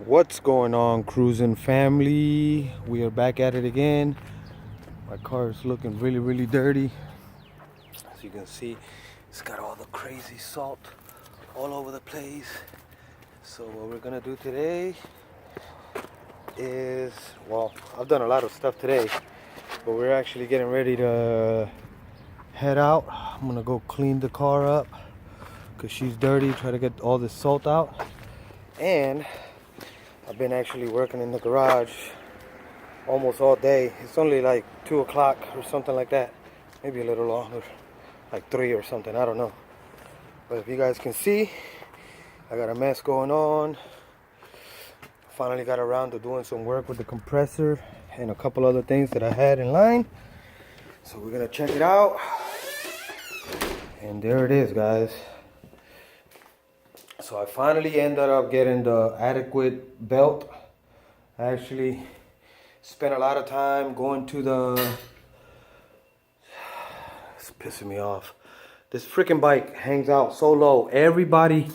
What's going on, CRUIZ'N family? We are back at it again. My car is looking really dirty. As you can see, it's got all the crazy salt all over the place. So what we're gonna do today is, well, I've done a lot of stuff today, but we're actually getting ready to head out. I'm gonna go clean the car up because she's dirty, try to get all this salt out. And I've been actually working in the garage almost all day. It's only like 2 o'clock or something like that. Maybe a little longer, like 3 or something, I don't know. But if you guys can see, I got a mess going on. Finally got around to doing some work with the compressor and a couple other things that I had in line. So we're gonna check it out. And there it is, guys. So I finally ended up getting the adequate belt. I actually spent a lot of time going to the... It's pissing me off. This freaking bike hangs out so low. Everybody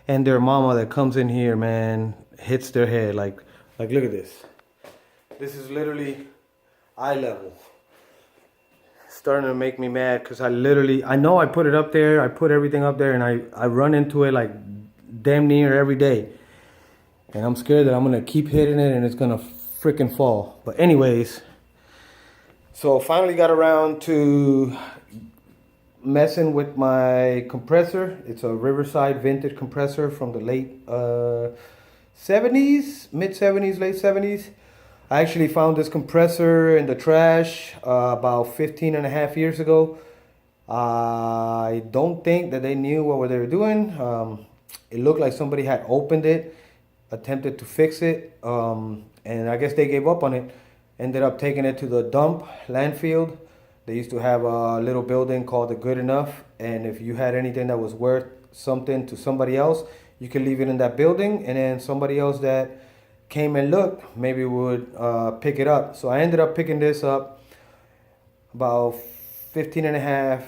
and their mama that comes in here, man, hits their head. Like look at this. This is literally eye level. Starting to make me mad because I know I put it up there. I put everything up there and I run into it like damn near every day. And I'm scared that I'm going to keep hitting it and it's going to freaking fall. But anyways, so finally got around to messing with my compressor. It's a Riverside vintage compressor from the late 70s, mid 70s, late 70s. I actually found this compressor in the trash about 15 and a half years ago. I don't think that they knew what they were doing. It looked like somebody had opened it, attempted to fix it, and I guess they gave up on it. Ended up taking it to the dump landfill. They used to have a little building called the Good Enough, and if you had anything that was worth something to somebody else, you could leave it in that building, and then somebody else that came and looked maybe would pick it up. So I ended up picking this up about 15 and a half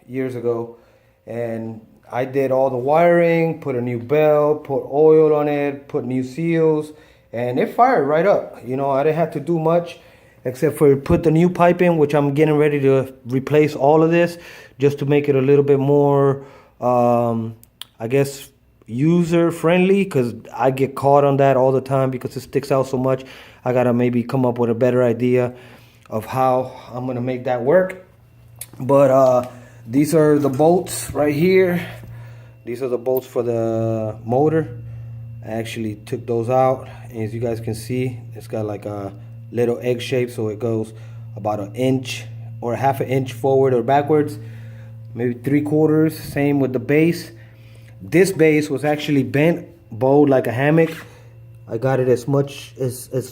years ago, and I did all the wiring, put a new belt, put oil on it, put new seals, and it fired right up. You know, I didn't have to do much except for put the new pipe in, which I'm getting ready to replace all of this just to make it a little bit more, I guess, user friendly, because I get caught on that all the time because it sticks out so much. I gotta maybe come up with a better idea of how I'm gonna make that work. But these are the bolts right here. These are the bolts for the motor. I actually took those out, and as you guys can see, it's got like a little egg shape, so it goes about an inch or half an inch forward or backwards, maybe 3/4. Same with the base. This base was actually bent, bowed like a hammock. I got it as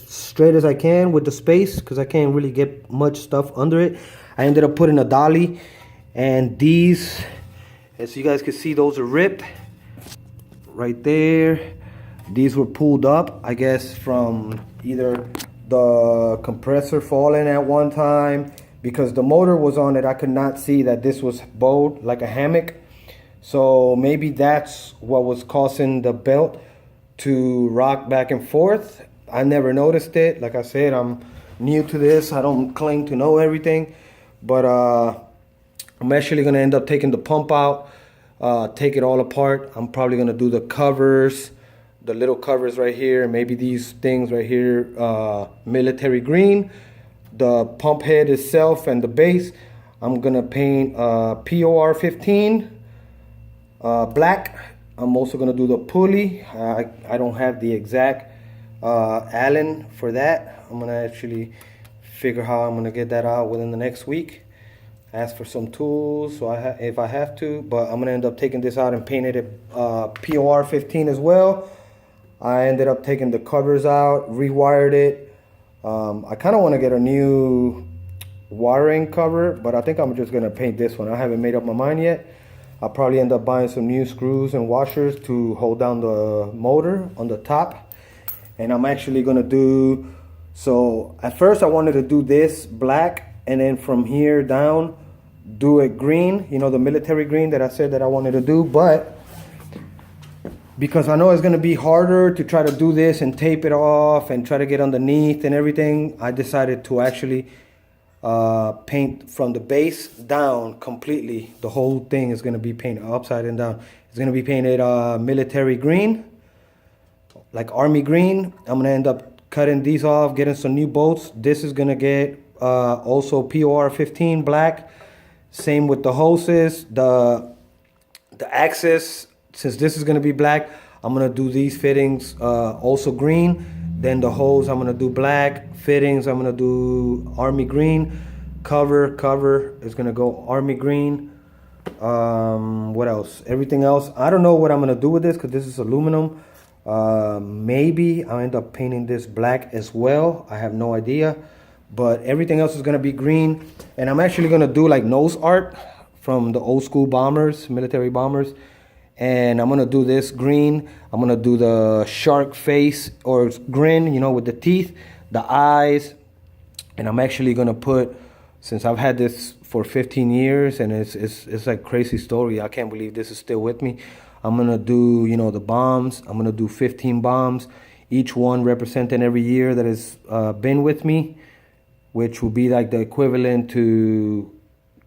straight as I can with the space because I can't really get much stuff under it. I ended up putting a dolly, and these, as you guys can see, those are ripped right there. These were pulled up, I guess, from either the compressor falling at one time, because the motor was on it. I could not see that this was bowed like a hammock. So maybe that's what was causing the belt to rock back and forth. I never noticed it. Like I said, I'm new to this. I don't claim to know everything. But I'm actually going to end up taking the pump out, take it all apart. I'm probably going to do the covers, the little covers right here. Maybe these things right here, military green. The pump head itself and the base, I'm going to paint POR 15. Black. I'm also going to do the pulley. I don't have the exact Allen for that. I'm going to actually figure how I'm going to get that out within the next week. Ask for some tools so if I have to. But I'm going to end up taking this out and painting it POR 15 as well. I ended up taking the covers out, rewired it. I kind of want to get a new wiring cover, but I think I'm just going to paint this one. I haven't made up my mind yet. I'll probably end up buying some new screws and washers to hold down the motor on the top. And I'm actually going to do, so at first I wanted to do this black, and then from here down do it green, you know, the military green that I said that I wanted to do. But because I know it's gonna be harder to try to do this and tape it off and try to get underneath and everything, I decided to actually paint from the base down completely. The whole thing is gonna be painted upside and down. It's gonna be painted military green, like army green. I'm gonna end up cutting these off, getting some new bolts. This is gonna get also POR 15 black. Same with the hoses, the axis. Since this is gonna be black, I'm gonna do these fittings also green. Then the hose I'm gonna do black. Fittings I'm gonna do army green. Cover is gonna go army green. What else? Everything else, I don't know what I'm gonna do with this because this is aluminum. Maybe I'll end up painting this black as well. I have no idea. But everything else is gonna be green. And I'm actually gonna do like nose art from the old school bombers, military bombers. And I'm gonna do this green. I'm gonna do the shark face or grin, you know, with the teeth, the eyes. And I'm actually gonna put, since I've had this for 15 years and it's like crazy story. I can't believe this is still with me. I'm gonna do, you know, the bombs. I'm gonna do 15 bombs, each one representing every year that has been with me, which will be like the equivalent to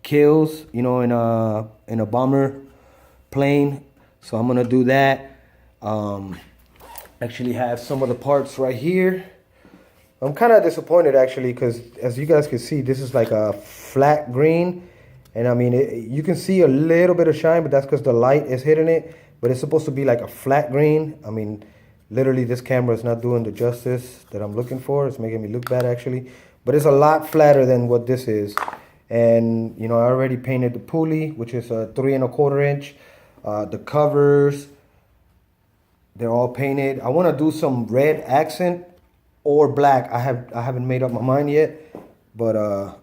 kills, you know, in a bomber plane. So I'm gonna do that. Actually have some of the parts right here. I'm kind of disappointed actually because as you guys can see, this is like a flat green. And I mean, you can see a little bit of shine, but that's because the light is hitting it. But it's supposed to be like a flat green. I mean, literally this camera is not doing the justice that I'm looking for. It's making me look bad actually. But it's a lot flatter than what this is. And, you know, I already painted the pulley, which is a 3 1/4 inch. The covers, they're all painted. I want to do some red accent or black. I haven't made up my mind yet. But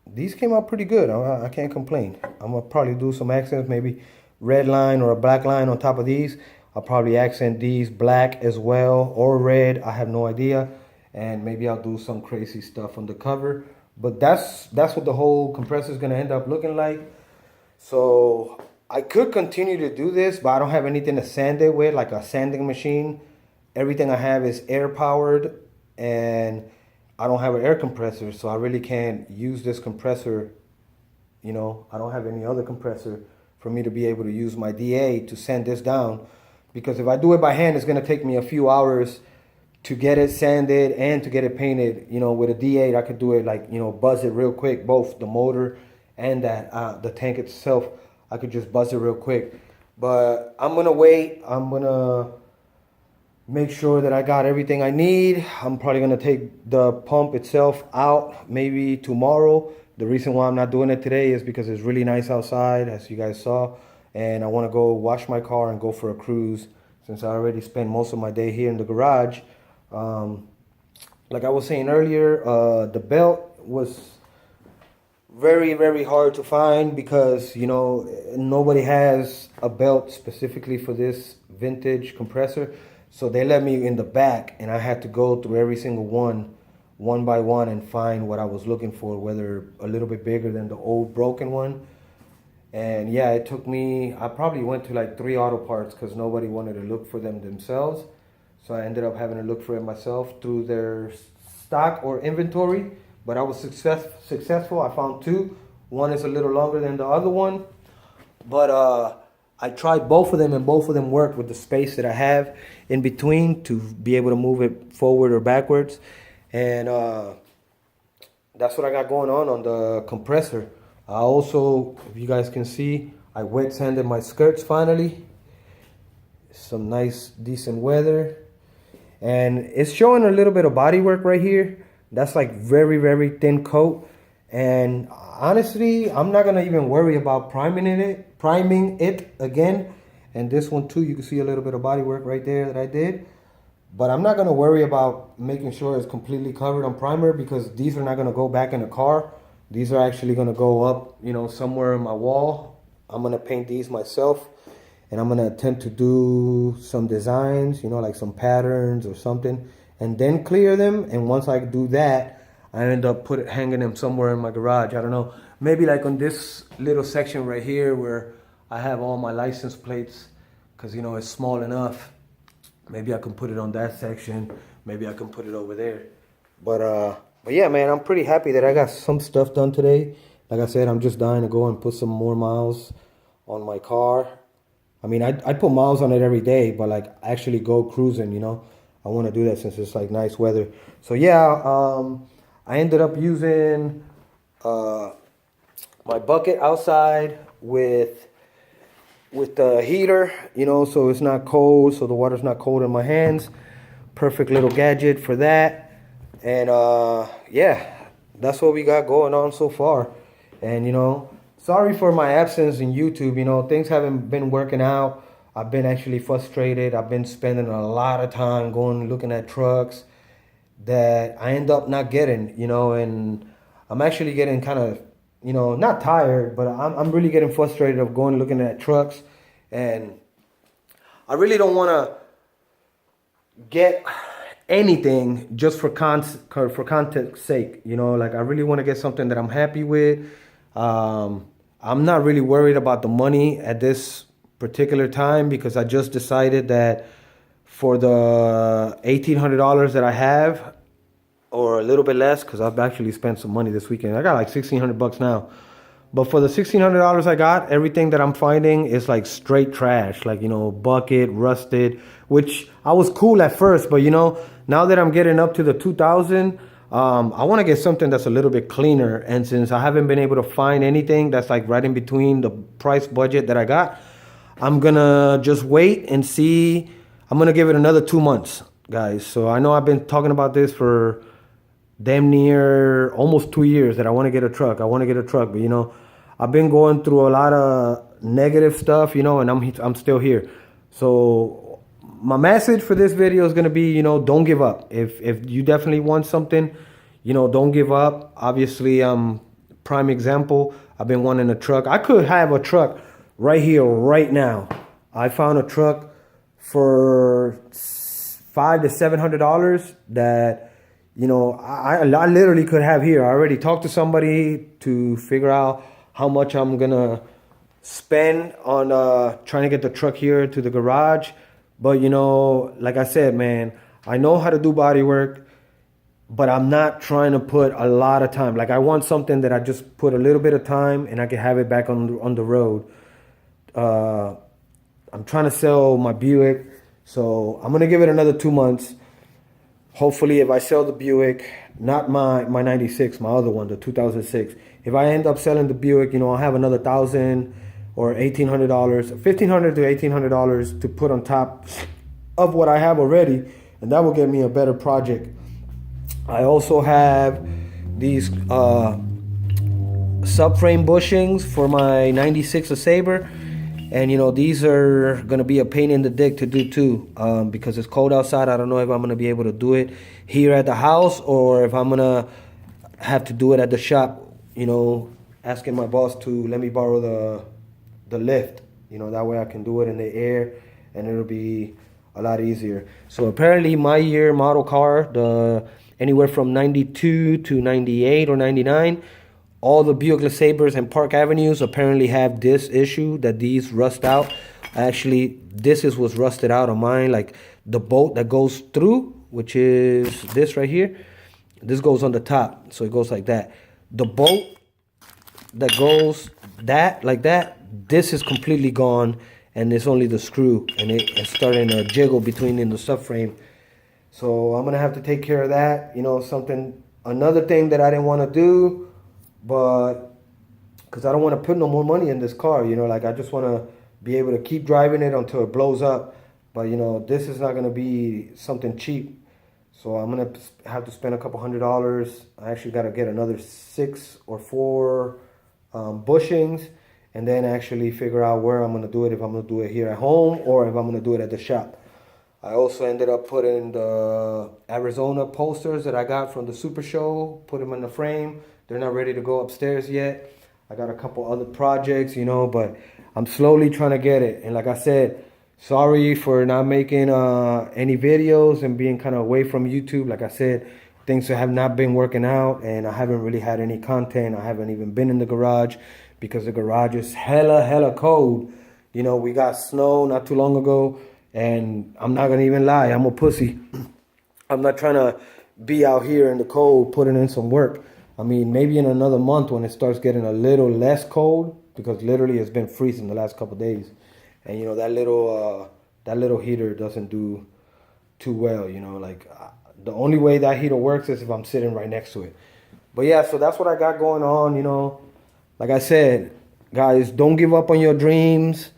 these came out pretty good. I can't complain. I'm going to probably do some accents, maybe red line or a black line on top of these. I'll probably accent these black as well or red. I have no idea. And maybe I'll do some crazy stuff on the cover. But that's what the whole compressor is going to end up looking like. So I could continue to do this, but I don't have anything to sand it with, like a sanding machine. Everything I have is air powered and I don't have an air compressor. So I really can't use this compressor. You know, I don't have any other compressor for me to be able to use my DA to sand this down. Because if I do it by hand, it's going to take me a few hours to get it sanded and to get it painted. You know, with a D8, I could do it like, you know, buzz it real quick, both the motor and that the tank itself. I could just buzz it real quick. But I'm gonna wait. I'm gonna make sure that I got everything I need. I'm probably gonna take the pump itself out maybe tomorrow. The reason why I'm not doing it today is because it's really nice outside, as you guys saw. And I wanna go wash my car and go for a cruise since I already spent most of my day here in the garage. Like I was saying earlier, the belt was very, very hard to find because, you know, nobody has a belt specifically for this vintage compressor. So they let me in the back and I had to go through every single one by one and find what I was looking for, whether a little bit bigger than the old broken one. And yeah, it took me, I probably went to like 3 auto parts because nobody wanted to look for them themselves. So I ended up having to look for it myself through their stock or inventory. But I was successful. I found 2. One is a little longer than the other one. But I tried both of them and both of them worked with the space that I have in between to be able to move it forward or backwards. And that's what I got going on the compressor. I also, if you guys can see, I wet sanded my skirts finally. Some nice, decent weather. And it's showing a little bit of body work right here. That's like very, very thin coat. And honestly, I'm not gonna even worry about priming it again. And this one too, you can see a little bit of body work right there that I did. But I'm not gonna worry about making sure it's completely covered on primer because these are not gonna go back in the car. These are actually gonna go up, you know, somewhere in my wall. I'm gonna paint these myself. And I'm gonna attempt to do some designs, you know, like some patterns or something, and then clear them. And once I do that, I end up hanging them somewhere in my garage. I don't know, maybe like on this little section right here where I have all my license plates, because, you know, it's small enough. Maybe I can put it on that section. Maybe I can put it over there. But yeah, man, I'm pretty happy that I got some stuff done today. Like I said, I'm just dying to go and put some more miles on my car. I mean, I put miles on it every day, but like actually go cruising, you know. I want to do that since it's like nice weather. So yeah, I ended up using my bucket outside with the heater, you know, so it's not cold, so the water's not cold in my hands. Perfect little gadget for that. And yeah, that's what we got going on so far. And, you know, sorry for my absence in YouTube. You know, things haven't been working out. I've been actually frustrated. I've been spending a lot of time going looking at trucks that I end up not getting, you know, and I'm actually getting kind of, you know, not tired, but I'm really getting frustrated of going looking at trucks, and I really don't want to get anything just for content's sake, you know. Like I really want to get something that I'm happy with. I'm not really worried about the money at this particular time because I just decided that for the $1,800 that I have, or a little bit less, because I've actually spent some money this weekend. I got like $1,600 now. But for the $1,600 I got, everything that I'm finding is like straight trash. Like, you know, bucket, rusted, which I was cool at first. But, you know, now that I'm getting up to the 2,000, I want to get something that's a little bit cleaner. And since I haven't been able to find anything that's like right in between the price budget that I got, I'm going to just wait and see. I'm going to give it another 2 months, guys. So I know I've been talking about this for damn near almost 2 years that I want to get a truck. But, you know, I've been going through a lot of negative stuff, you know, and I'm still here. So my message for this video is going to be, you know, don't give up. If you definitely want something, you know, don't give up. Obviously, prime example, I've been wanting a truck. I could have a truck right here, right now. I found a truck for $500 to $700 that, you know, I literally could have here. I already talked to somebody to figure out how much I'm gonna spend on trying to get the truck here to the garage. But, you know, like I said, man, I know how to do body work, but I'm not trying to put a lot of time. Like I want something that I just put a little bit of time and I can have it back on the road. I'm trying to sell my Buick, so I'm gonna give it another 2 months. Hopefully, if I sell the Buick, not my 96, my other one, the 2006. If I end up selling the Buick, you know, I'll have another $1,000 or $1,800, $1,500 to $1,800 to put on top of what I have already, and that will get me a better project. I also have these subframe bushings for my 96 Sabre. And, you know, these are going to be a pain in the dick to do, too, because it's cold outside. I don't know if I'm going to be able to do it here at the house or if I'm going to have to do it at the shop, you know, asking my boss to let me borrow the lift. You know, that way I can do it in the air and it'll be a lot easier. So apparently my year model car, the anywhere from 92 to 98 or 99, all the Buick LeSabres and Park Avenues apparently have this issue that these rust out. Actually, this was rusted out on mine. Like the bolt that goes through, which is this right here, this goes on the top, so it goes like that. The bolt that goes like that, this is completely gone, and it's only the screw, and it's starting to jiggle between in the subframe. So I'm gonna have to take care of that. You know, another thing that I didn't want to do. But because I don't want to put no more money in this car, you know, like I just want to be able to keep driving it until it blows up. But, you know, this is not going to be something cheap. So I'm going to have to spend a couple $100. I actually got to get another 6 or 4 bushings and then actually figure out where I'm going to do it, if I'm going to do it here at home or if I'm going to do it at the shop. I also ended up putting the Arizona posters that I got from the Super Show, put them in the frame. They're not ready to go upstairs yet. I got a couple other projects, you know, but I'm slowly trying to get it. And like I said, sorry for not making any videos and being kind of away from YouTube. Like I said, things have not been working out and I haven't really had any content. I haven't even been in the garage because the garage is hella cold. You know, we got snow not too long ago, and I'm not gonna even lie, I'm a pussy. I'm not trying to be out here in the cold putting in some work. I mean, maybe in another month when it starts getting a little less cold, because literally it's been freezing the last couple of days, and you know that little heater doesn't do too well. You know, like the only way that heater works is if I'm sitting right next to it. But yeah, so that's what I got going on. You know, like I said, guys, don't give up on your dreams.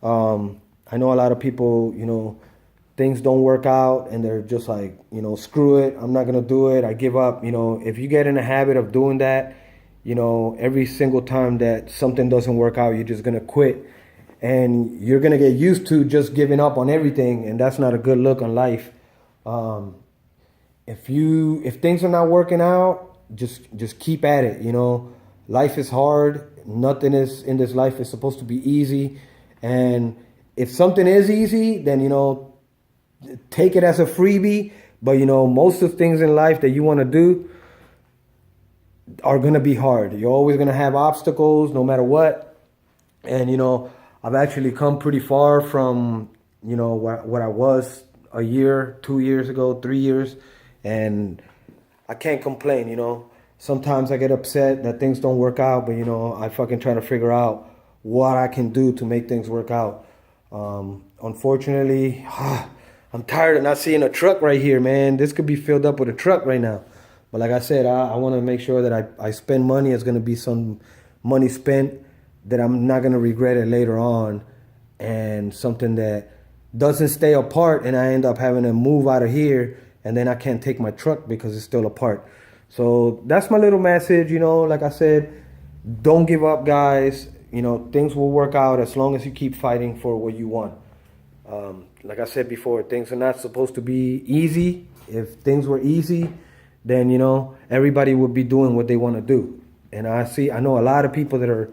I know a lot of people, you know, things don't work out and they're just like, you know, screw it, I'm not gonna do it, I give up. You know, if you get in the habit of doing that, you know, every single time that something doesn't work out, you're just gonna quit, and you're gonna get used to just giving up on everything, and that's not a good look on life. If things are not working out, just keep at it. You know, life is hard. Nothing is in this life is supposed to be easy, and if something is easy, then you know, take it as a freebie. But you know, most of the things in life that you want to do are gonna be hard. You're always gonna have obstacles, no matter what. And you know, I've actually come pretty far from, you know, what I was a year, 2 years ago, 3 years, and I can't complain. You know, sometimes I get upset that things don't work out, but you know, I fucking try to figure out what I can do to make things work out. Unfortunately, I'm tired of not seeing a truck right here, man. This could be filled up with a truck right now. But like I said, I want to make sure that I spend money. It's going to be some money spent that I'm not going to regret it later on, and something that doesn't stay apart and I end up having to move out of here, and then I can't take my truck because it's still apart. So that's my little message. You know, like I said, don't give up, guys. You know, things will work out as long as you keep fighting for what you want. Like I said before, things are not supposed to be easy. If things were easy, then, you know, everybody would be doing what they want to do. And I know a lot of people that are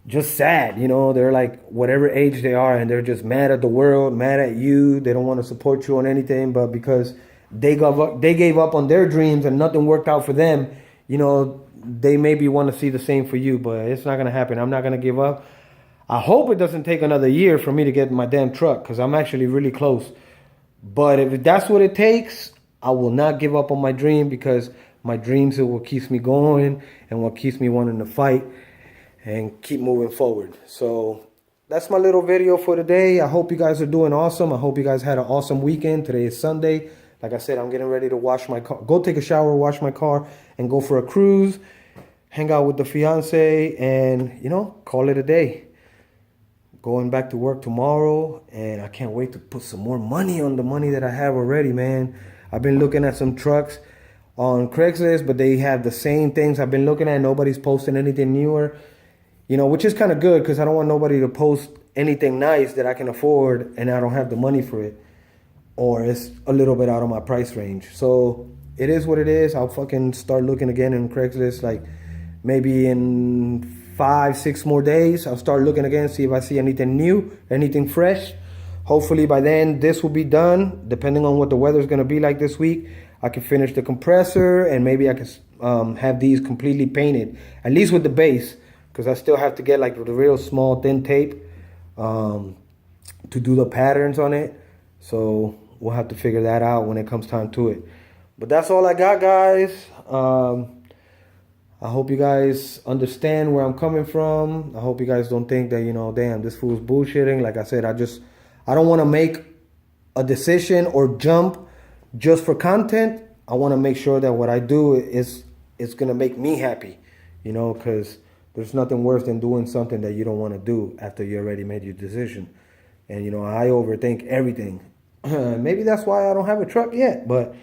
just sad. You know, they're like whatever age they are, and they're just mad at the world, mad at you. They don't want to support you on anything, but because they gave up on their dreams and nothing worked out for them, you know, they maybe want to see the same for you, but it's not going to happen. I'm not going to give up. I hope it doesn't take another year for me to get my damn truck, because I'm actually really close. But if that's what it takes, I will not give up on my dream, because my dreams are what keeps me going and what keeps me wanting to fight and keep moving forward. So that's my little video for today. I hope you guys are doing awesome. I hope you guys had an awesome weekend. Today is Sunday. Like I said, I'm getting ready to wash my car, go take a shower, wash my car, and go for a cruise, hang out with the fiance, and, you know, call it a day. Going back to work tomorrow, and I can't wait to put some more money on the money that I have already, man. I've been looking at some trucks on Craigslist, but they have the same things I've been looking at. Nobody's posting anything newer, you know, which is kind of good, because I don't want nobody to post anything nice that I can afford and I don't have the money for it, or it's a little bit out of my price range. So it is what it is. I'll fucking start looking again in Craigslist, like maybe in 5-6 more days. I'll start looking again, see if I see anything new, anything fresh. Hopefully by then this will be done, depending on what the weather's going to be like this week. I can finish the compressor, and maybe I can have these completely painted, at least with the base, because I still have to get like the real small thin tape to do the patterns on it. So we'll have to figure that out when it comes time to it. But that's all I got, guys. I hope you guys understand where I'm coming from. I hope you guys don't think that, you know, damn, this fool's bullshitting. Like I said, I don't want to make a decision or jump just for content. I want to make sure that what I do is going to make me happy, you know, because there's nothing worse than doing something that you don't want to do after you already made your decision. And, you know, I overthink everything. Maybe that's why I don't have a truck yet, but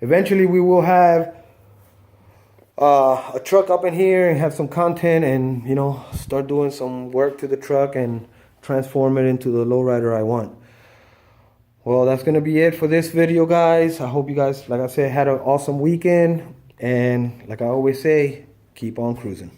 eventually we will have a truck up in here and have some content, and, you know, start doing some work to the truck and transform it into the lowrider I want. Well, that's going to be it for this video, guys. I hope you guys, like I said, had an awesome weekend. And like I always say, keep on cruising.